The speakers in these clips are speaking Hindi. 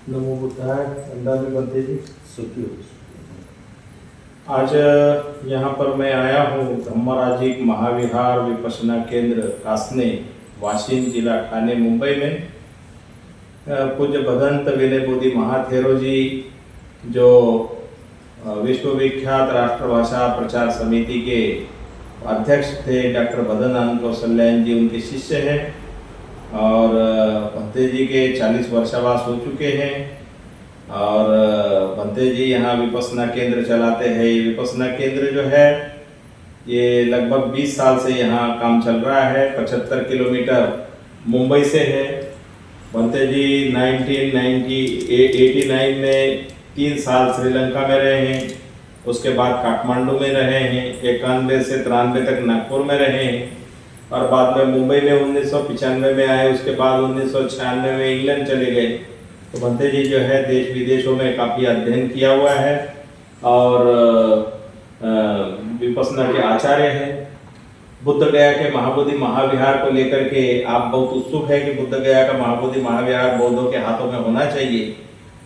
नमो बुद्धाय। अंदाज बनते जी सुखी हो। आज यहाँ पर मैं आया हूँ धम्मराजिक महाविहार विपश्यना केंद्र कासने, वाशिम जिला ठाणे, मुंबई में। पूज्य भदंत विनय बोधि महाथेरो जी जो विश्वविख्यात राष्ट्रभाषा प्रचार समिति के अध्यक्ष थे, डॉक्टर भदनानंद कौशल्यायन जी उनके शिष्य हैं और भंते जी के 40 वर्षावास हो चुके हैं। और भंते जी यहाँ विपश्यना केंद्र चलाते हैं। ये विपश्यना केंद्र जो है ये लगभग 20 साल से यहाँ काम चल रहा है। 75 किलोमीटर मुंबई से है। भंते जी 1989 में 3 साल श्रीलंका में रहे हैं, उसके बाद काठमांडू में रहे हैं, 91 से 93 तक नागपुर में रहे हैं और बाद में मुंबई में 1995 में आए। उसके बाद 1996 में इंग्लैंड चले गए। तो भंते जी जो है देश विदेशों में काफ़ी अध्ययन किया हुआ है और विपश्यना के आचार्य हैं। बुद्ध गया के महाबोधि महाविहार को लेकर के आप बहुत उत्सुक है कि बुद्ध गया का महाबोधि महाविहार बौद्धों के हाथों में होना चाहिए।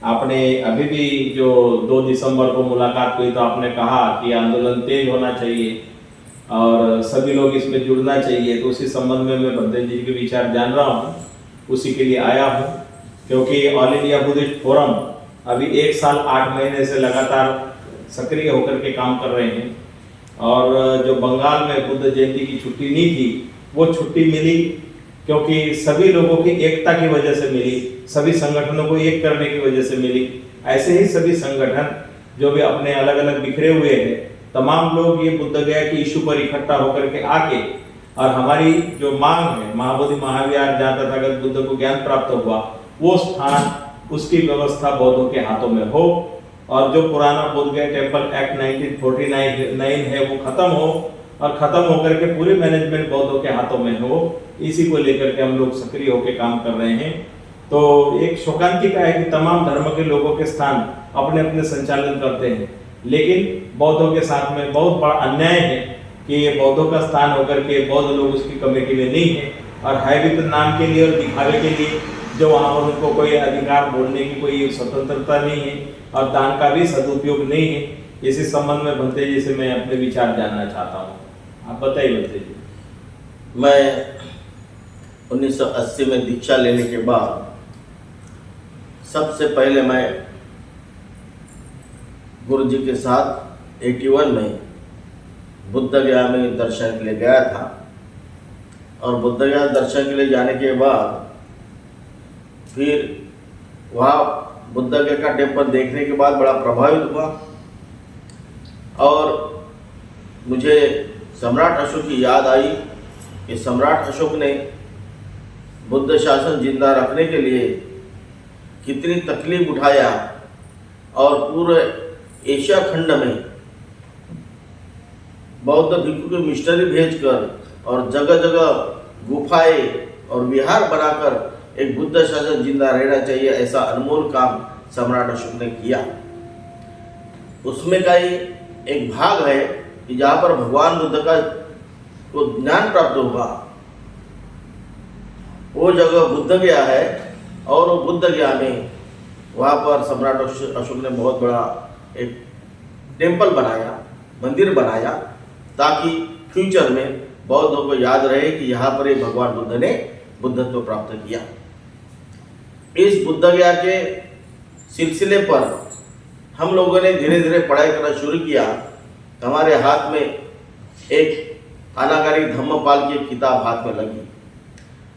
आपने अभी भी जो 2 दिसंबर को मुलाकात हुई तो आपने कहा कि आंदोलन तेज होना चाहिए और सभी लोग इसमें जुड़ना चाहिए। तो उसी संबंध में मैं भंते जी के विचार जान रहा हूँ, उसी के लिए आया हूँ। क्योंकि ऑल इंडिया बुद्धिस्ट फोरम अभी 1 साल 8 महीने से लगातार सक्रिय होकर के काम कर रहे हैं और जो बंगाल में बुद्ध जयंती की छुट्टी नहीं थी वो छुट्टी मिली क्योंकि सभी लोगों की एकता की वजह से मिली, सभी संगठनों को एक करने की वजह से मिली। ऐसे ही सभी संगठन जो भी अपने अलग अलग बिखरे हुए हैं, तमाम लोग ये बुद्ध गया की इशू पर इकट्ठा होकर के आके और हमारी जो मांग है महाबोधि महाविहार जहाँ तथागत बुद्ध को ज्ञान प्राप्त हुआ वो स्थान, उसकी व्यवस्था बौद्धों के हाथों में हो और जो पुराना बोध गया टेम्पल एक्ट 1949 है वो खत्म हो और खत्म होकर के पूरी मैनेजमेंट बौद्धों के हाथों में हो। इसी को लेकर के हम लोग सक्रिय होकर काम कर रहे हैं। तो एक शोकांतिका है कि तमाम धर्म के लोगों के स्थान अपने अपने संचालन करते हैं, लेकिन बौद्धों के साथ में बहुत बड़ा अन्याय है कि ये बौद्धों का स्थान होकर के बौद्ध लोग उसकी कमेटी में नहीं है और है भी तो नाम के लिए और दिखावे के लिए, जो वहाँ पर उनको कोई अधिकार बोलने की कोई स्वतंत्रता नहीं है और दान का भी सदुपयोग नहीं है। इसी संबंध में भंते जी से मैं अपने विचार जानना चाहता हूँ। आप बताइए भंते जी। मैं 1980 में दीक्षा लेने के बाद सबसे पहले मैं गुरु जी के साथ 81 में बुद्ध गया में दर्शन के लिए गया था और बुद्ध गया दर्शन के लिए जाने के बाद फिर वहाँ बुद्ध गया का टेम्पल देखने के बाद बड़ा प्रभावित हुआ और मुझे सम्राट अशोक की याद आई कि सम्राट अशोक ने बुद्ध शासन जिंदा रखने के लिए कितनी तकलीफ उठाया और पूरे एशिया खंड में बौद्ध भिक्षु के मिशनरी भेजकर और जगह जगह गुफाएं और विहार बनाकर एक बुद्ध शासन जिंदा रहना चाहिए, ऐसा अनमोल काम सम्राट अशोक ने किया। उसमें का ही एक भाग है कि जहाँ पर भगवान बुद्ध का को ज्ञान प्राप्त हुआ वो जगह बुद्ध गया है और वो बुद्ध गया में वहाँ पर सम्राट अशोक ने बहुत बड़ा एक टेम्पल बनाया, मंदिर बनाया, ताकि फ्यूचर में बौद्धों को याद रहे कि यहाँ पर एक भगवान बुद्ध ने बुद्धत्व प्राप्त किया। इस बुद्ध गया के सिलसिले पर हम लोगों ने धीरे धीरे पढ़ाई करना शुरू किया। हमारे हाथ में एक अनागारी धम्मपाल की किताब हाथ में लगी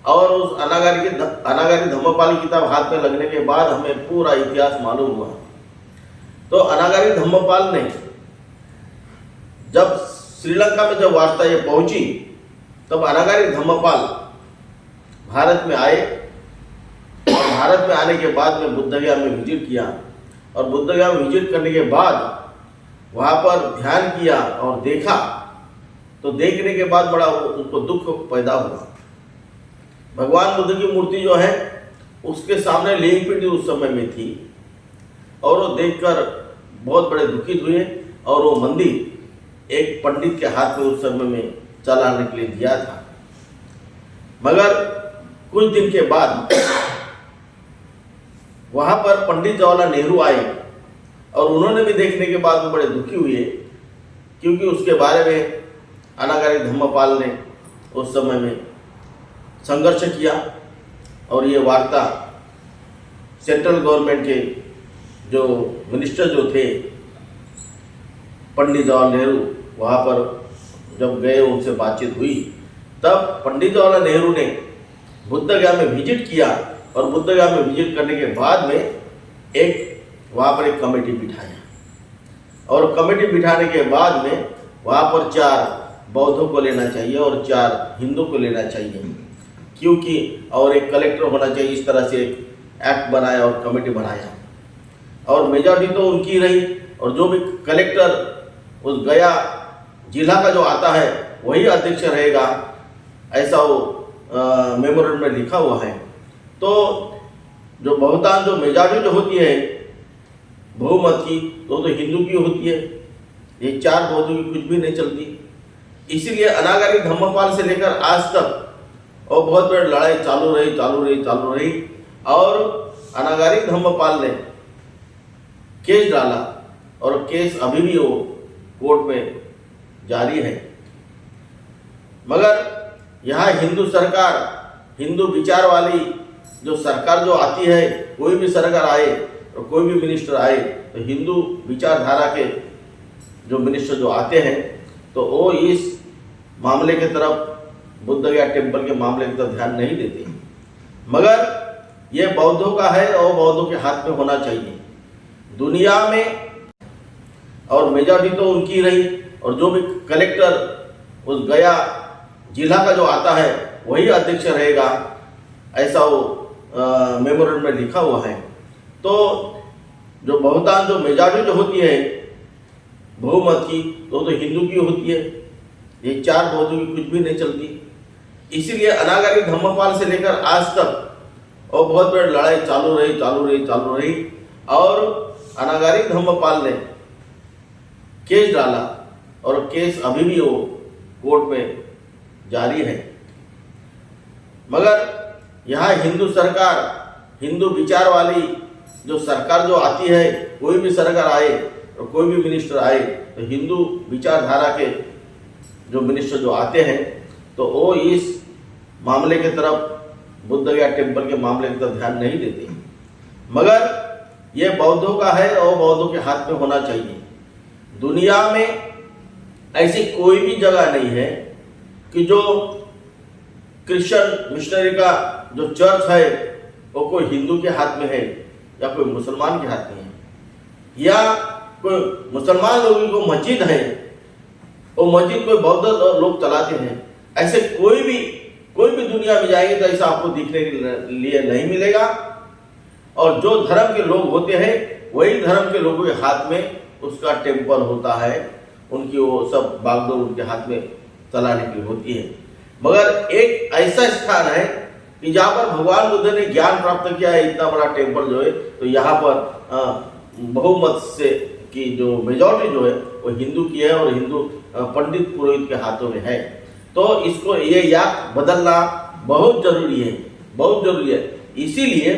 और उस अनागारी धम्मपाल की किताब हाथ में लगने के बाद हमें पूरा इतिहास मालूम हुआ। तो अनागारी धम्मपाल ने जब श्रीलंका में जब वार्ता ये पहुंची तब अनागारी धम्मपाल भारत में आए और भारत में आने के बाद में बुद्ध गया में विजिट किया और बुद्ध गया में विजिट करने के बाद वहाँ पर ध्यान किया और देखा तो देखने के बाद बड़ा उनको दुख पैदा हुआ। भगवान बुद्ध की मूर्ति जो है उसके सामने लिंग पिंडी उस समय में थी और वो देखकर बहुत बड़े दुखित हुए और वो मंदिर एक पंडित के हाथ में उस समय में चलाने के लिए दिया था। मगर कुछ दिन के बाद वहाँ पर पंडित जवाहरलाल नेहरू आए और उन्होंने भी देखने के बाद में बड़े दुखी हुए, क्योंकि उसके बारे में अनागारी धम्मपाल ने उस समय में संघर्ष किया और ये वार्ता सेंट्रल गवर्नमेंट के जो मिनिस्टर जो थे पंडित जवाहरलाल नेहरू वहाँ पर जब गए, उनसे बातचीत हुई, तब पंडित जवाहरलाल नेहरू ने बुद्धगया में विजिट किया और बुद्धगया में विजिट करने के बाद में वहाँ पर एक कमेटी बिठाया और कमेटी बिठाने के बाद में वहाँ पर 4 बौद्धों को लेना चाहिए और 4 हिंदू को लेना चाहिए, क्योंकि और एक कलेक्टर होना चाहिए। इस तरह से एक एक्ट बनाया और कमेटी बनाया और मेजॉरिटी तो उनकी रही और जो भी कलेक्टर उस गया जिला का जो आता है वही अध्यक्ष रहेगा, ऐसा वो मेमोरेंडम में लिखा हुआ है। तो जो बहुतांश जो मेजॉरिटी जो होती है बहुमत की, तो हिंदू की होती है। ये 4 बौद्धों की कुछ भी नहीं चलती। इसीलिए अनागारी धम्मपाल से लेकर आज तक और बहुत बड़ी लड़ाई चालू रही और अनागारी धम्मपाल ने केस डाला और केस अभी भी वो कोर्ट में जारी है। मगर यहाँ हिंदू सरकार, हिंदू विचार वाली जो सरकार जो आती है, कोई भी सरकार आए और कोई भी मिनिस्टर आए, तो हिंदू विचारधारा के जो मिनिस्टर जो आते हैं तो वो इस मामले के तरफ, बुद्धगया टेम्पल के मामले की तरफ ध्यान नहीं देते। मगर ये बौद्धों का है और बौद्धों के हाथ में होना चाहिए दुनिया में, और मेजॉरिटी तो उनकी रही और जो भी कलेक्टर उस गया जिला का जो आता है वही अध्यक्ष रहेगा, ऐसा वो मेमोरेंडम में लिखा हुआ है। तो जो बहुतांश जो मेजॉरिटी जो होती है बहुमत की, तो हिंदू की होती है। ये 4 बौद्धों की कुछ भी नहीं चलती। इसीलिए अनागारी धम्मपाल से लेकर आज तक और बहुत बड़ी लड़ाई चालू रही और अनागारी धम्मपाल ने केस डाला और केस अभी भी वो कोर्ट में जारी है। मगर यहाँ हिंदू सरकार, हिंदू विचार वाली जो सरकार जो आती है, कोई भी सरकार आए और कोई भी मिनिस्टर आए, तो हिंदू विचारधारा के जो मिनिस्टर जो आते हैं तो वो इस मामले के तरफ, बुद्धगया टेम्पल के मामले की तरफ ध्यान नहीं देते। मगर ये बौद्धों का है और बौद्धों के हाथ में होना चाहिए। दुनिया में ऐसी कोई भी जगह नहीं है कि जो क्रिश्चियन मिशनरी का जो चर्च है वो कोई हिंदू के हाथ में है या कोई मुसलमान के हाथ में है, या कोई मुसलमान लोगों को मस्जिद है, वो मस्जिद कोई बौद्ध लोग चलाते हैं। ऐसे कोई भी दुनिया में जाएंगे तो ऐसा आपको दिखने के लिए नहीं मिलेगा। और जो धर्म के लोग होते हैं वही धर्म के लोगों के हाथ में उसका टेम्पल होता है, उनकी वो सब बागडोर उनके हाथ में चलाने की होती है। मगर एक ऐसा स्थान है कि जहाँ पर भगवान बुद्ध ने ज्ञान प्राप्त किया है, इतना बड़ा टेम्पल जो है, तो यहाँ पर बहुमत से की जो मेजॉरिटी जो है वो हिंदू की है और हिंदू पंडित पुरोहित के हाथों में है। तो इसको ये याद बदलना बहुत जरूरी है। इसीलिए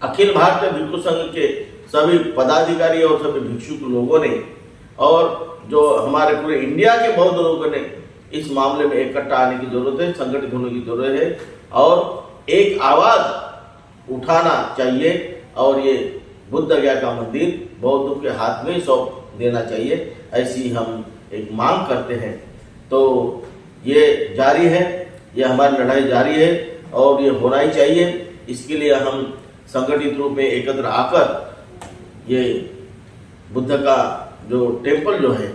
अखिल भारतीय भिक्षु संघ के सभी पदाधिकारी और सभी भिक्षुक लोगों ने और जो हमारे पूरे इंडिया के बौद्ध लोगों ने इस मामले में इकट्ठा आने की जरूरत है, संगठित होने की जरूरत है और एक आवाज उठाना चाहिए और ये बुद्धगया का मंदिर बौद्धों के हाथ में सौंप देना चाहिए, ऐसी हम एक मांग करते हैं। तो ये जारी है, ये हमारी लड़ाई जारी है और ये होना ही चाहिए। इसके लिए हम संगठित रूप में एकत्र आकर ये बुद्ध का जो टेम्पल जो है,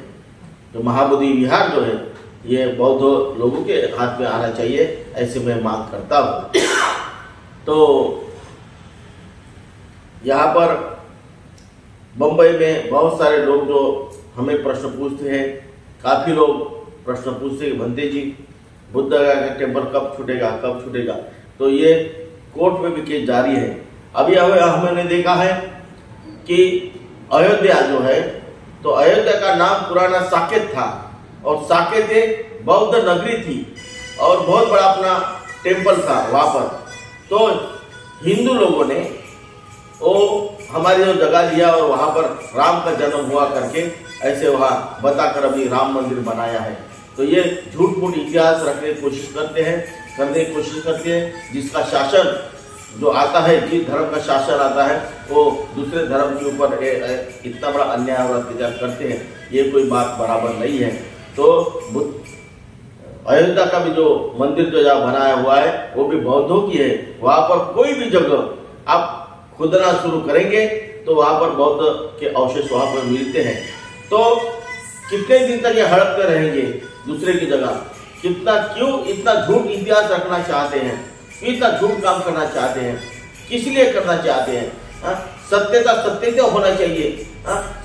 जो महाबोधि विहार जो है, ये बौद्ध लोगों के हाथ में आना चाहिए, ऐसे मैं मांग करता हूँ। तो यहाँ पर बम्बई में बहुत सारे लोग जो हमें प्रश्न पूछते हैं, काफ़ी लोग प्रश्न पूछते हैं, बंदे जी बुद्धगया का टेम्पल कब छूटेगा। तो ये कोर्ट में भी केस जारी है। अभी हमने देखा है कि अयोध्या जो है, तो अयोध्या का नाम पुराना साकेत था और साकेत एक बौद्ध नगरी थी और बहुत बड़ा अपना टेम्पल था वहाँ पर। तो हिंदू लोगों ने वो हमारी जो जगह लिया और वहाँ पर राम का जन्म हुआ करके ऐसे वहाँ बताकर अभी राम मंदिर बनाया है। तो ये झूठ मूठ इतिहास रखने की कोशिश करते हैं, करने की कोशिश करते हैं। जिसका शासन जो आता है, जिस धर्म का शासन आता है, वो दूसरे धर्म के ऊपर इतना बड़ा अन्याय और अत्याचार करते हैं, ये कोई बात बराबर नहीं है। तो अयोध्या का भी जो मंदिर जो जहाँ बनाया हुआ है वो भी बौद्धों की है। वहाँ पर कोई भी जगह आप खुदना शुरू करेंगे तो वहाँ पर बौद्ध के अवशेष वहाँ पर मिलते हैं। तो कितने दिन तक ये हड़पते रहेंगे दूसरे की जगह? क्यों इतना झूठ इतिहास रखना चाहते हैं? क्यों इतना झूठ काम करना चाहते हैं? किस लिए करना चाहते हैं? सत्यता सत्य होना चाहिए।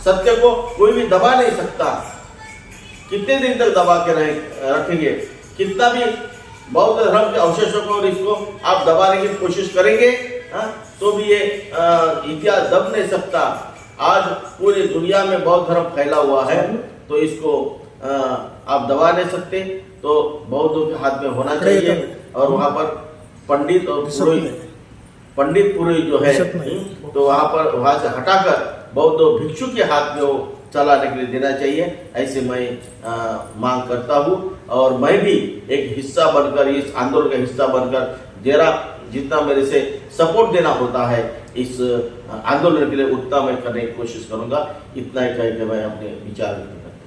सत्य को कोई भी दबा नहीं सकता। कितने दिन तक दबा के रखेंगे? कितना भी बौद्ध धर्म के अवशेषों को और इसको आप दबाने की कोशिश करेंगे तो भी ये इतिहास दब नहीं सकता। आज पूरी दुनिया में बौद्ध धर्म फैला हुआ है, तो इसको आप दबा नहीं सकते। तो बौद्धों के हाथ में होना चाहिए और वहाँ पर पंडित और पुरोहित जो है तो वहाँ से हटाकर बौद्ध भिक्षु के हाथ में वो चलाने के लिए देना चाहिए, ऐसे मैं मांग करता हूँ। और मैं भी एक हिस्सा बनकर, इस आंदोलन का हिस्सा बनकर जितना मेरे से सपोर्ट देना होता है इस आंदोलन के लिए उतना मैं करने की कोशिश करूंगा। इतना ही कह के मैं अपने विचार व्यक्त करता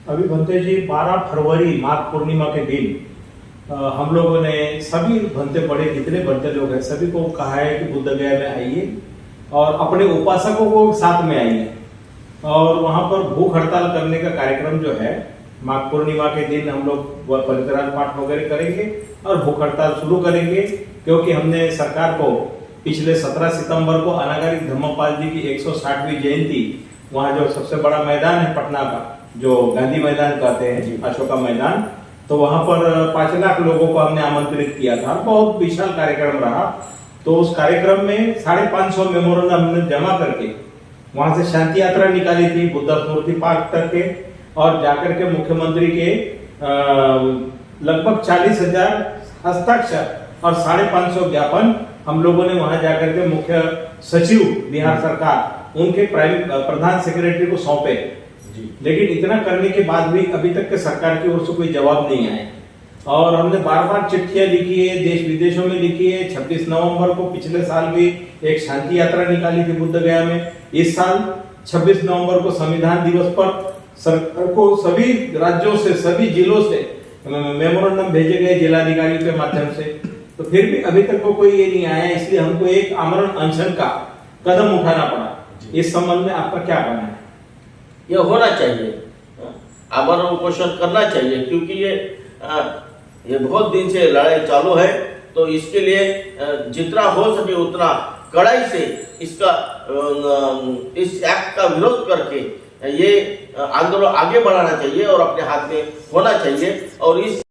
हूँ। अभी भंते जी 12 फरवरी माघ पूर्णिमा के दिन हम लोगों ने सभी भंते पड़े जितने भंते लोग हैं सभी को कहा है कि बुद्ध गया में आइए और अपने उपासकों को साथ में आइए और वहां पर भूख हड़ताल करने का कार्यक्रम जो है माघ पूर्णिमा के दिन हम लोग पवित्रान पाठ वगैरह करेंगे और भूख हड़ताल शुरू करेंगे। क्योंकि हमने सरकार को पिछले 17 सितंबर को अनागारी धर्मपाल जी की 160वीं जयंती वहाँ जो सबसे बड़ा मैदान है पटना का जो गांधी मैदान कहते हैं, अशोका मैदान, तो वहां पर 5 लाख लोगों को हमने आमंत्रित किया था। बहुत विशाल कार्यक्रम रहा। तो उस कार्यक्रम में 550 मेमोरेंडम हमने जमा करके वहां से शांति यात्रा निकाली थी बुद्ध स्मृति पार्क तक के और जाकर के मुख्यमंत्री के लगभग 40,000 हस्ताक्षर और 550 ज्ञापन हम लोगों ने वहां जाकर के मुख्य सचिव बिहार सरकार उनके प्रधान सेक्रेटरी को सौंपे। लेकिन इतना करने के बाद भी अभी तक के सरकार की ओर से कोई जवाब नहीं आया और हमने बार-बार चिट्ठियां लिखी है, देश विदेशों में लिखी है। 26 नवंबर को पिछले साल भी एक शांति यात्रा निकाली थी बुद्ध गया में। इस साल 26 नवंबर को संविधान दिवस पर सरकार को सभी राज्यों से, सभी जिलों से मेमोरेंडम भेजे गए जिलाधिकारी के माध्यम से। तो फिर भी अभी तक को कोई ये नहीं आया, इसलिए हमको एक आमरण अनशन का कदम उठाना पड़ा। इस संबंध में आपका क्या कहना है? ये होना चाहिए, आमरण उपोषण करना चाहिए, क्योंकि ये बहुत दिन से लड़ाई चालू है। तो इसके लिए जितना हो सके उतना कड़ाई से इस एक्ट का विरोध करके ये आंदोलन आगे बढ़ाना चाहिए और अपने हाथ में होना चाहिए। और इस